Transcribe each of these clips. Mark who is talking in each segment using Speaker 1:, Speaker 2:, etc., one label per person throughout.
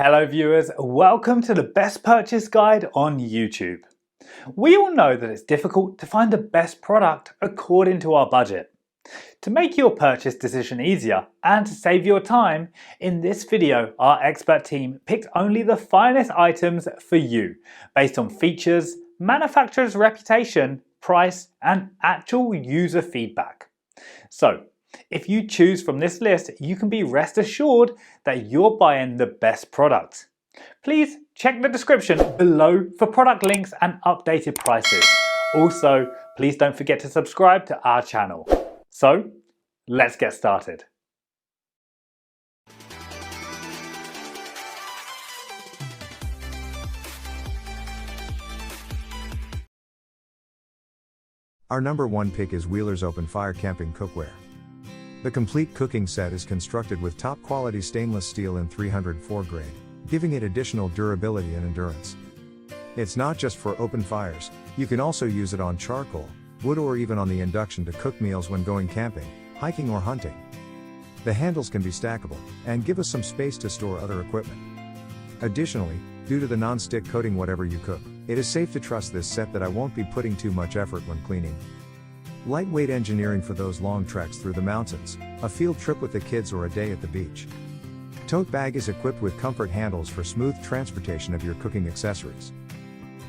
Speaker 1: Hello viewers, welcome to the best purchase guide on YouTube. We all know that it's difficult to find the best product according to our budget. To make your purchase decision easier and to save your time, in this video our expert team picked only the finest items for you based on features, manufacturer's reputation, price and actual user feedback. So, if you choose from this list, you can be rest assured that you're buying the best product. Please check the description below for product links and updated prices. Also, please don't forget to subscribe to our channel. So, let's get started.
Speaker 2: Our number one pick is Wheeler's Open Fire Camping Cookware. The complete cooking set is constructed with top quality stainless steel in 304 grade, giving it additional durability and endurance. It's not just for open fires, you can also use it on charcoal, wood or even on the induction to cook meals when going camping, hiking or hunting. The handles can be stackable, and give us some space to store other equipment. Additionally, due to the non-stick coating whatever you cook, it is safe to trust this set that I won't be putting too much effort when cleaning. Lightweight engineering for those long treks through the mountains, a field trip with the kids or a day at the beach. Tote bag is equipped with comfort handles for smooth transportation of your cooking accessories.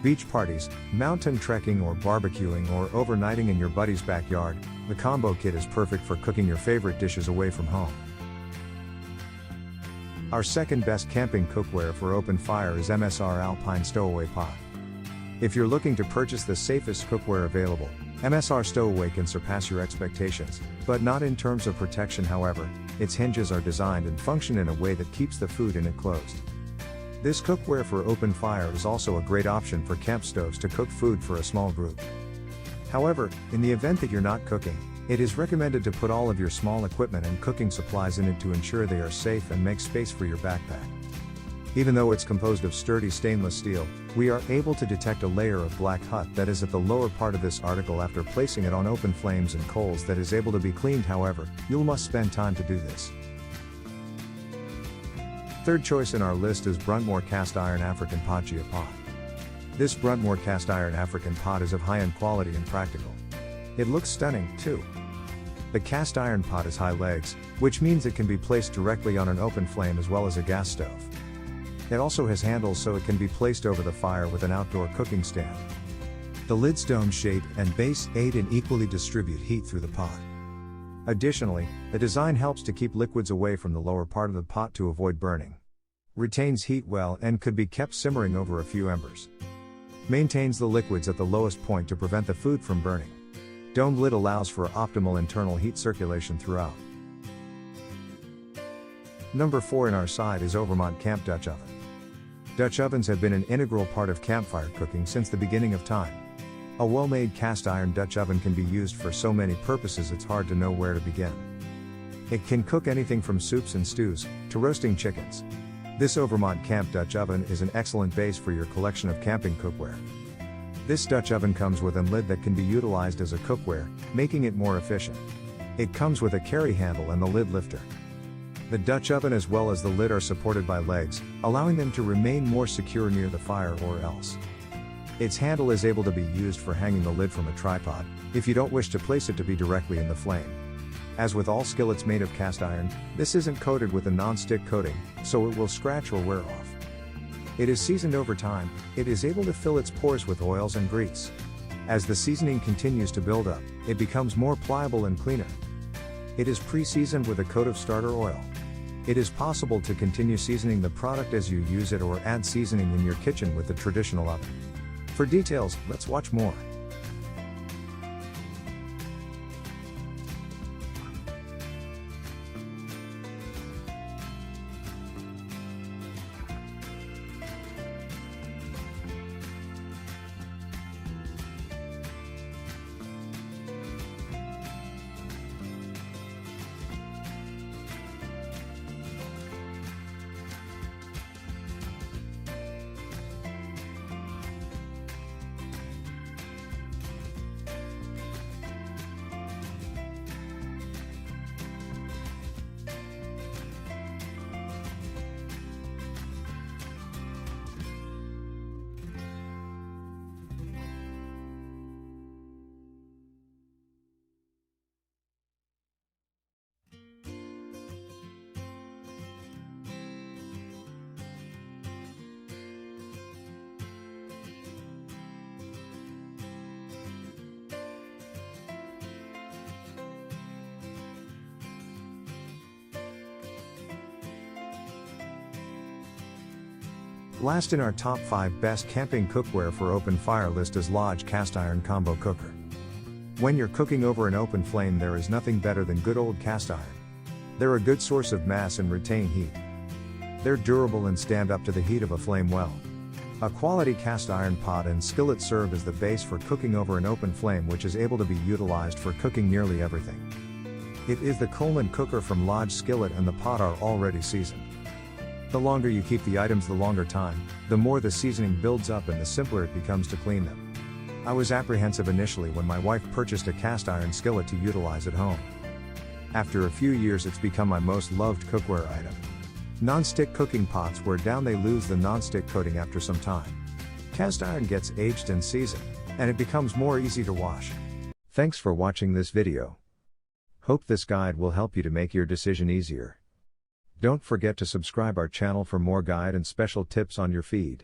Speaker 2: Beach parties, mountain trekking or barbecuing or overnighting in your buddy's backyard, the combo kit is perfect for cooking your favorite dishes away from home. Our second best camping cookware for open fire is MSR Alpine Stowaway Pot. If you're looking to purchase the safest cookware available, MSR Stowaway can surpass your expectations, but not in terms of protection. However, its hinges are designed and function in a way that keeps the food in it closed. This cookware for open fire is also a great option for camp stoves to cook food for a small group. However, in the event that you're not cooking, it is recommended to put all of your small equipment and cooking supplies in it to ensure they are safe and make space for your backpack. Even though it's composed of sturdy stainless steel, we are able to detect a layer of black hut that is at the lower part of this article after placing it on open flames and coals that is able to be cleaned. However, you must spend time to do this. Third choice in our list is Bruntmore Cast Iron African Poggia Pot. This Bruntmore Cast Iron African pot is of high-end quality and practical. It looks stunning, too. The cast iron pot has high legs, which means it can be placed directly on an open flame as well as a gas stove. It also has handles so it can be placed over the fire with an outdoor cooking stand. The lid's dome shape and base aid in equally distribute heat through the pot. Additionally, the design helps to keep liquids away from the lower part of the pot to avoid burning. Retains heat well and could be kept simmering over a few embers. Maintains the liquids at the lowest point to prevent the food from burning. Domed lid allows for optimal internal heat circulation throughout. Number 4 in our side is Overmont Camp Dutch Oven. Dutch ovens have been an integral part of campfire cooking since the beginning of time. A well-made cast iron Dutch oven can be used for so many purposes it's hard to know where to begin. It can cook anything from soups and stews, to roasting chickens. This Overmont Camp Dutch Oven is an excellent base for your collection of camping cookware. This Dutch oven comes with a lid that can be utilized as a cookware, making it more efficient. It comes with a carry handle and the lid lifter. The Dutch oven as well as the lid are supported by legs, allowing them to remain more secure near the fire or else. Its handle is able to be used for hanging the lid from a tripod, if you don't wish to place it to be directly in the flame. As with all skillets made of cast iron, this isn't coated with a non-stick coating, so it will scratch or wear off. It is seasoned over time, it is able to fill its pores with oils and grease. As the seasoning continues to build up, it becomes more pliable and cleaner. It is pre-seasoned with a coat of starter oil. It is possible to continue seasoning the product as you use it or add seasoning in your kitchen with the traditional oven. For details, let's watch more. Last in our top 5 best camping cookware for open fire list is Lodge Cast Iron Combo Cooker. When you're cooking over an open flame, there is nothing better than good old cast iron. They're a good source of mass and retain heat. They're durable and stand up to the heat of a flame well. A quality cast iron pot and skillet serve as the base for cooking over an open flame, which is able to be utilized for cooking nearly everything. It is the Coleman cooker from Lodge. Skillet and the pot are already seasoned. The longer you keep the items, the longer time, the more the seasoning builds up and the simpler it becomes to clean them. I was apprehensive initially when my wife purchased a cast iron skillet to utilize at home. After a few years, it's become my most loved cookware item. Non-stick cooking pots wear down, they lose the non-stick coating after some time. Cast iron gets aged and seasoned, and it becomes more easy to wash. Thanks for watching this video. Hope this guide will help you to make your decision easier. Don't forget to subscribe our channel for more guide and special tips on your feed.